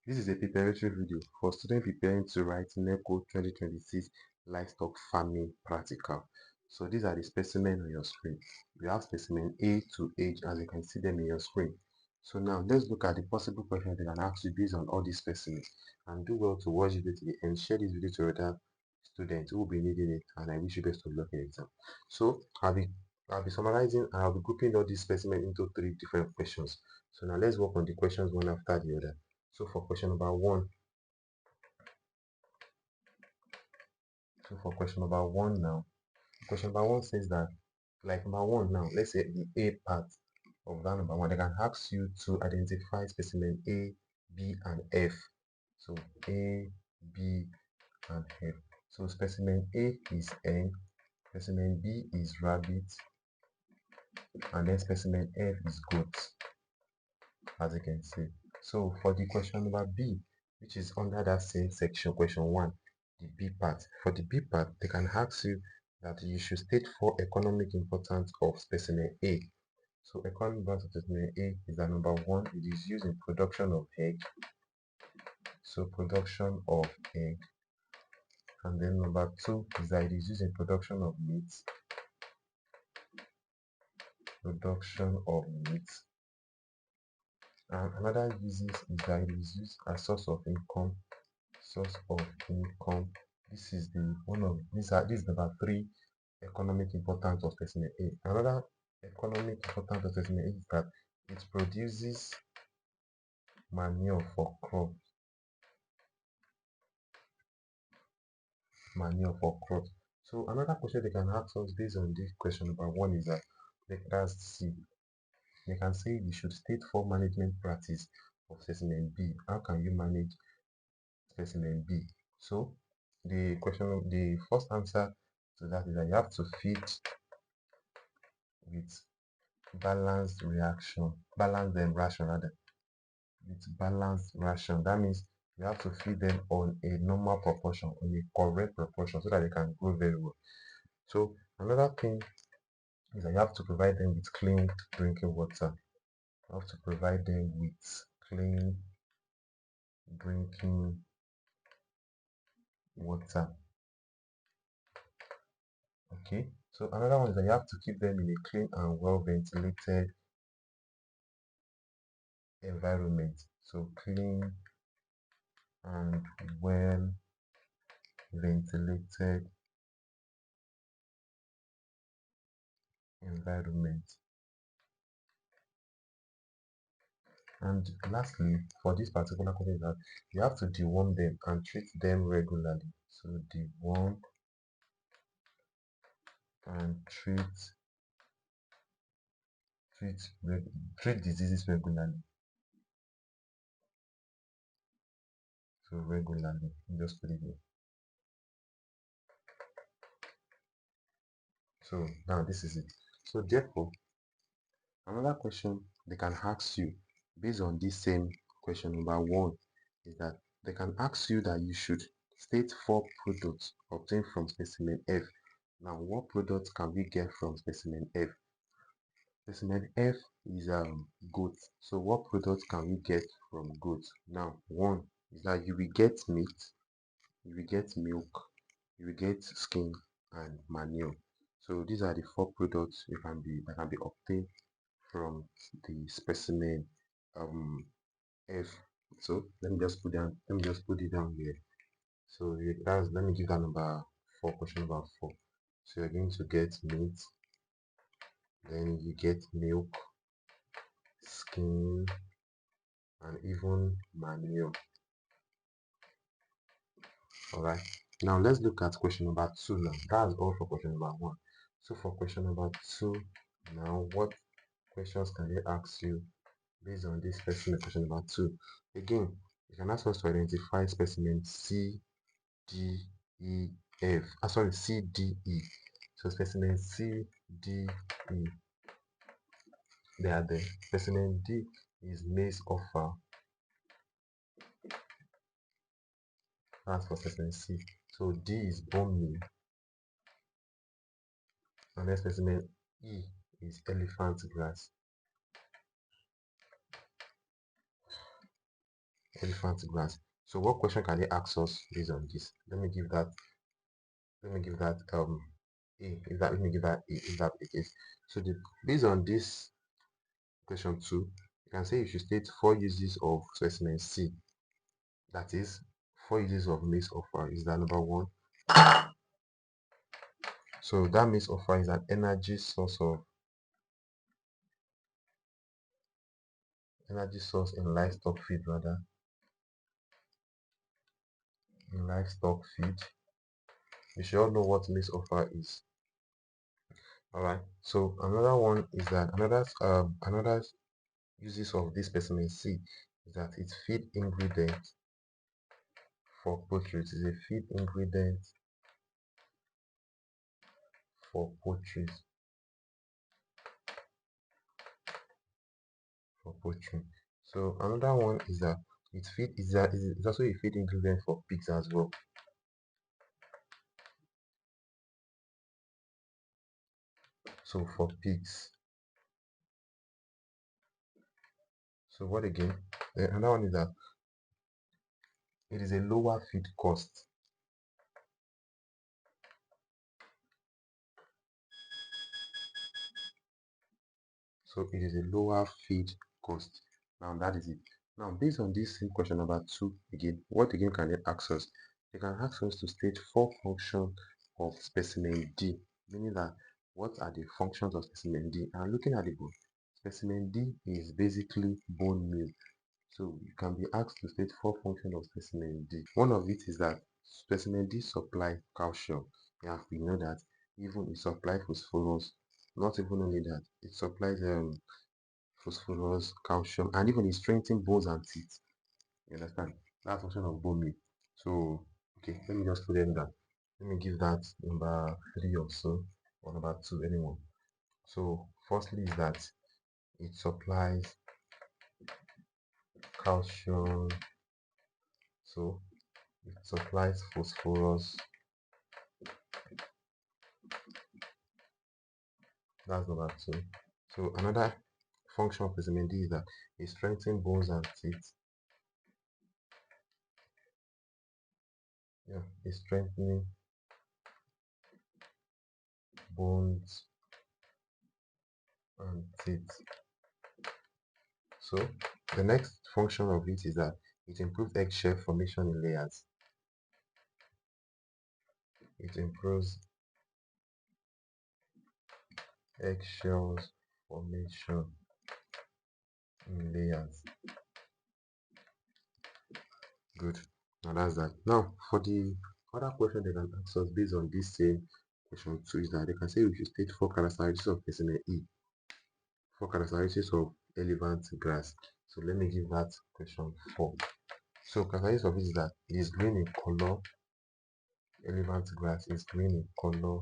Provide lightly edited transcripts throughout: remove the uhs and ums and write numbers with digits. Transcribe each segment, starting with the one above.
This is a preparatory video for students preparing to write NECO 2026 Livestock Farming Practical. So these are the specimens on your screen. You have specimen A to H as you can see them in your screen. So now let's look at the possible questions they can ask you based on all these specimens. And do well to watch the video to the end. Share this video to other students who will be needing it, and I wish you best of luck in the exam. So I'll be summarizing and I'll be grouping all these specimens into 3 different questions. So now let's work on the questions one after the other. So for question number one now, question number one says that, like number one now, let's say the A part of that number one, they can ask you to identify specimen A, B, and F. So A, B, and F. So specimen A is hen, specimen B is rabbit, and then specimen F is goat, as you can see. So for the question number B, which is under that same section, question 1, the B part. For the B part, they can ask you that you should state 4 economic importance of specimen A. So economic importance of specimen A is that number 1, it is used in production of egg. So production of egg. And then number 2 is that it is used in production of meat. Production of meat. And another uses is that it is used as source of income. Source of income. This is the one of these are this is number 3 economic importance of specimen A. Another economic importance of specimen A is that it produces manure for crops. So another question they can ask us based on this question number 1 is that that's C. They can say you should state 4 management practice of specimen B. How can you manage specimen B? So the first answer to that is that you have to feed with balanced ration. That means you have to feed them on a normal proportion, on a correct proportion, so that they can grow very well. So another thing is that you have to provide them with clean drinking water. You have to provide them with clean drinking water. Okay, so another one is that you have to keep them in a clean and well ventilated environment. So clean and well ventilated environment. And lastly, for this particular question, that you have to deworm them and treat them regularly. So deworm and treat diseases regularly. So regularly, just put it here. So now this is it. So therefore, another question they can ask you based on this same question number 1 is that they can ask you that you should state 4 products obtained from specimen F. Now, what products can we get from specimen F? Specimen F is goat. So what products can we get from goat? Now, 1 is that you will get meat, you will get milk, you will get skin and manure. So these are the 4 products that can be obtained from the specimen F. So let me just put it down here. So let me give that number 4, question number 4. So you're going to get meat, then you get milk, skin, and even manure. Alright, now let's look at question number 2 now. That's all for question number 1. So for question number 2 now, what questions can they ask you based on this specimen? Question number 2, again, you can ask us to identify specimen C, D, E, F. Sorry, C, D, E. So specimen C, D, E, they are there. Specimen D is Maize Offal. That's for specimen C. So D is bone meal. And then specimen E is elephant grass. elephant grass. So what question can they ask us based on this? Let me give that a, let me give that a, if that the case. So based on this question 2, you can say you should state 4 uses of specimen C. That is 4 uses of Maize Offal. Is that number 1? So that Maize Offal is an energy source in livestock feed, You should all know what Maize Offal is. Alright, so another one is that another uses of this specimen C is that it's feed ingredient for poultry. It is a feed ingredient for poultry. So another one is that it's also a feed ingredient for pigs as well. So for pigs. So what again? Another one is that it is a lower feed cost. So it is a lower feed cost. Now that is it. Now based on this same question number 2 again, what again can they ask us? They can ask us to state 4 functions of specimen D, meaning that what are the functions of specimen D? And looking at the book, specimen D is basically bone meal. So you can be asked to state 4 functions of specimen D. One of it is that specimen D supply calcium. Yeah, we know that. Even it supplies phosphorus. Not even only that, it supplies phosphorus, calcium, and even it strengthens bones and teeth. You understand? That's function of bone meal. So okay, let me just put them down. Let me give that number 3 or so, or number 2, anyone. So firstly is that it supplies calcium. So it supplies phosphorus. That's number 2. So another function of vitamin D is that it strengthens bones and teeth. Yeah, it's strengthening bones and teeth. So the next function of it is that it improves eggshell formation in layers. It improves eggshells formation in layers. Good. Now that's that. Now for the other question they can ask us based on this same question 2 is that they can say we should state 4 characteristics of specimen E. 4 characteristics of elephant grass. So let me give that question 4. So characteristics of it is that it is green in color. Elephant grass is green in color.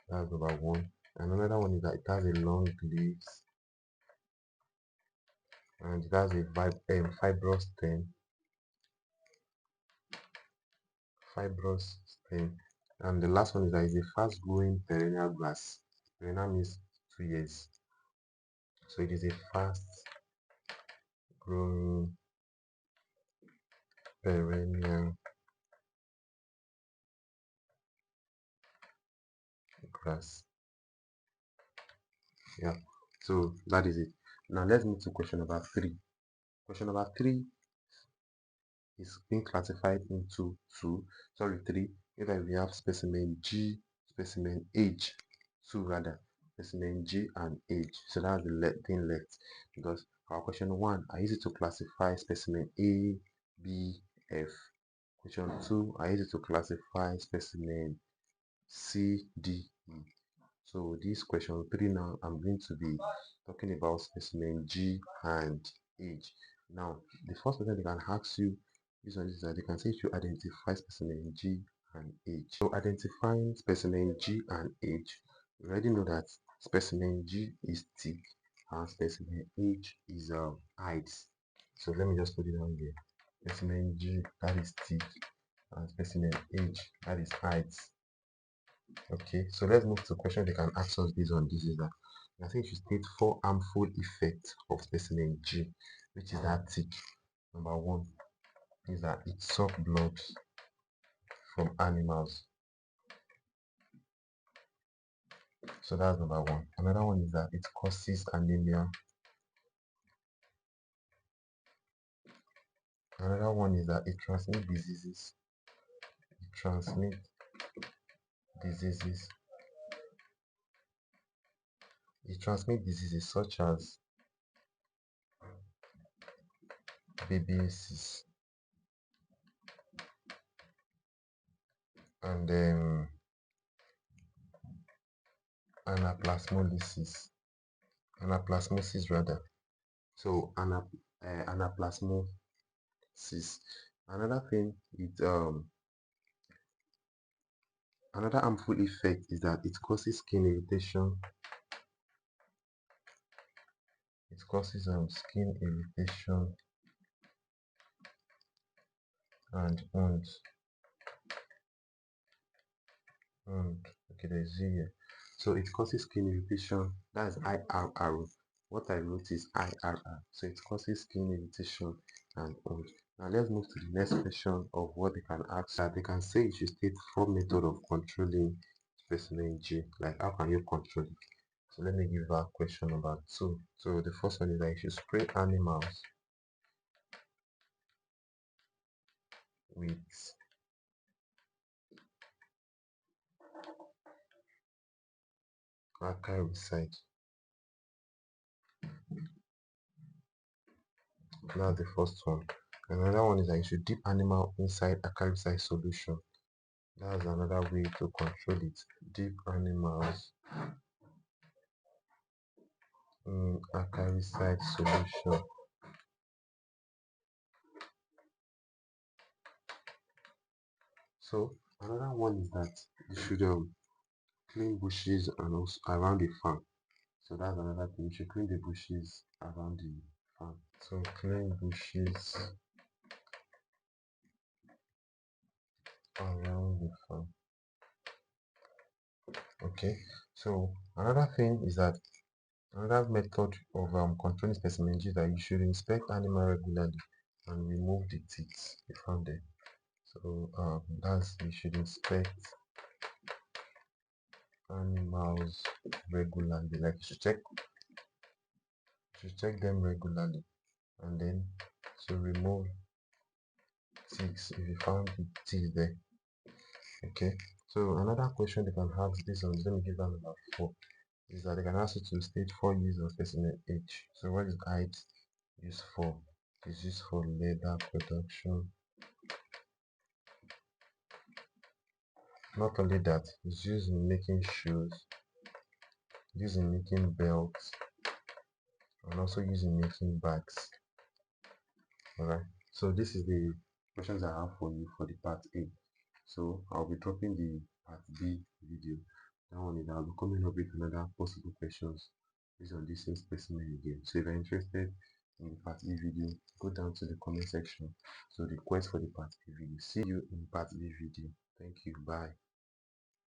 That's number 1. And another one is that it has a long leaves and it has a fibrous stem. And the last one is that it's a fast growing perennial grass. Perennial means 2 years. So it is a fast growing perennial grass. Yeah, so that is it. Now let's move to question number 3. Question number 3 is being classified into 3. Either we have specimen G, specimen H, 2 rather, specimen G and H. So that's the thing left, because our question 1, I use it to classify specimen A, B, F. Question 2, I use it to classify specimen C, D, E. So this question 3 now, I'm going to be talking about specimen G and H. Now, the first question they can ask you is that they can say to identify specimen G and H. So identifying specimen G and H, you already know that specimen G is thick and specimen H is height. So let me just put it down here. Specimen G, that is thick, and specimen H, that is height. Okay, so let's move to the question they can ask us based on this is that I think you should state 4 harmful effects of specimen G, which is that thick. Number 1, is that it sucks blood from animals. So that's number one. Another one is that it causes anemia. Another one is that it transmits diseases. It transmits diseases. It transmits diseases such as babesiosis and anaplasmosis. Anaplasmosis rather. So anaplasmosis. Another thing it another harmful effect is that it causes skin irritation. It causes skin irritation and wounds. Okay, there's Z here. So it causes skin irritation. That's IRR. What I wrote is IRR. So it causes skin irritation and wounds. Now let's move to the next question of what they can ask. That they can say you should state 4 methods of controlling specimen G. Like how can you control it? So let me give that question number 2. So the first one is that you should spray animals with acaricide. That's the first one. Another one is that you should dip animal inside acaricide solution. That's another way to control it. Dip animals in acaricide solution. So another one is that you should clean bushes and also around the farm. So that's another thing. You should clean the bushes around the farm. So clean bushes around the farm. Okay. So another thing is that another method of controlling specimen is that you should inspect animal regularly and remove the teeth you found there. So that's you should inspect animals regularly. Like you should check them regularly and then to remove ticks if you found the teeth there. Okay. So another question they can ask this on, let me give that number 4, is that they can ask you to state 4 uses of specimen H. So what is height used for? It's used for leather production. Not only that, it's used in making shoes, used in making belts, and also used in making bags. Alright, so this is the questions I have for you for the part A. So I'll be dropping the part B video. That one is I'll be coming up with another possible questions based on this same specimen again. So if you're interested in the part B video, go down to the comment section to request for the part B video. See you in part B video. Thank you. Bye.